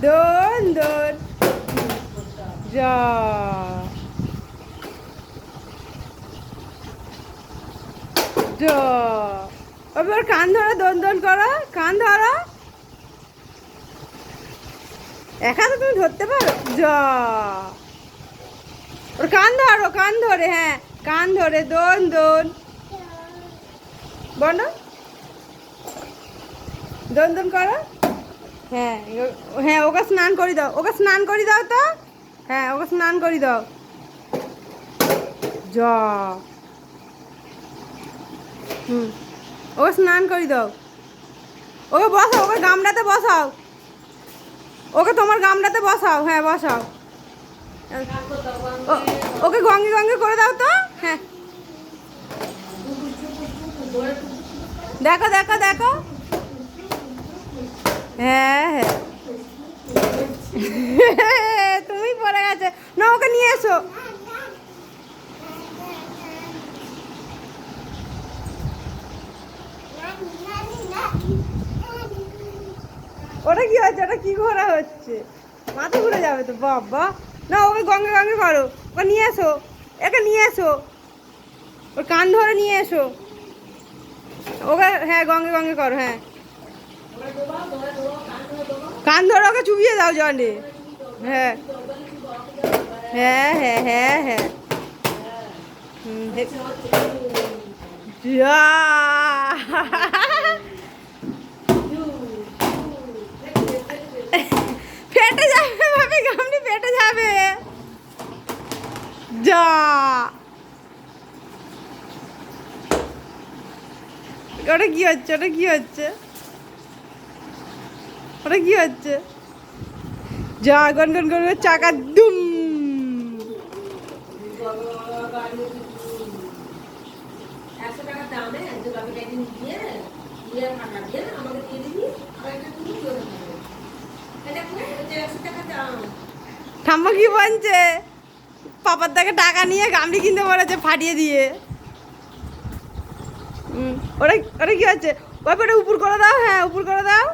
দোন দোন যা যা ওর কান ধরো দোন দোন করো কান ধরো একা তো তুমি ধরতে পারো যা ওর কান ধরো কান ধরে হ্যাঁ কান ধরে দোন দোন বলো দোন দোন করো হ্যাঁ হ্যাঁ ওকে স্নান করে দাও ওকে স্নান করে দাও তো হ্যাঁ ওকে স্নান করে দাও যা ওকে স্নান করে দাও ওকে বসাও ওকে গামলাতে বসাও ওকে তোমার গামলাতে বসাও হ্যাঁ বসাও ওকে গঙ্গে গঙ্গে করে দাও তো হ্যাঁ দেখো দেখো দেখো হ্যাঁ হ্যাঁ তুমি পড়ে গেছে না ওকে নিয়ে এসো ওটা কি হচ্ছে ওটা কি ঘোরা হচ্ছে মাথা ঘুরে যাবে তো বাবা না ওকে গঙ্গে গঙ্গে করো ওকে নিয়ে এসো একে নিয়ে এসো ওর কান ধরে নিয়ে এসো ওকে হ্যাঁ গঙ্গে গঙ্গে করো হ্যাঁ কান ধরে ওকে চুবিয়ে দাও জলে হ্যাঁ হ্যাঁ হ্যাঁ হ্যাঁ হ্যাঁ ফেটে যাবে ভাবে গামলি ফেটে যাবে যা ওটা কি হচ্ছে ওটা কি হচ্ছে ওটা কি হচ্ছে যা গন গন গন চাকা দুম ঠাম্মা কি বলছে পাপার থেকে টাকা নিয়ে গামলি কিনতে বলেছে ফাটিয়ে দিয়ে ওরা ওরা কি হচ্ছে ওটা উপর করে দাও হ্যাঁ উপর করে দাও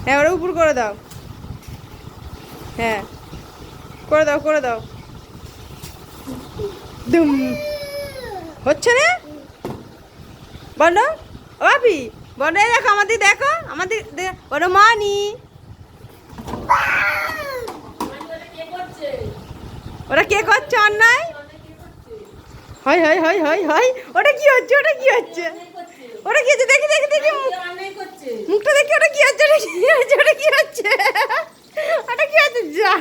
হ্যাঁ ওরা উপর করে দাও হ্যাঁ করে দাও করে দাও দুম হচ্ছে না বলো ও আপি বলো দেখো আমাদের দেখো আমাদের বলো মানি ওরা কে করছে অন্যায় হয় হয় হয় হয় হয় ওটা কি হচ্ছে ওটা কি হচ্ছে ওটা কি হচ্ছে দেখি দেখি দেখি মুখটা দেখি ওটা কি হচ্ছে ওটা কি হচ্ছে ওটা কি হচ্ছে ওটা কি হচ্ছে যা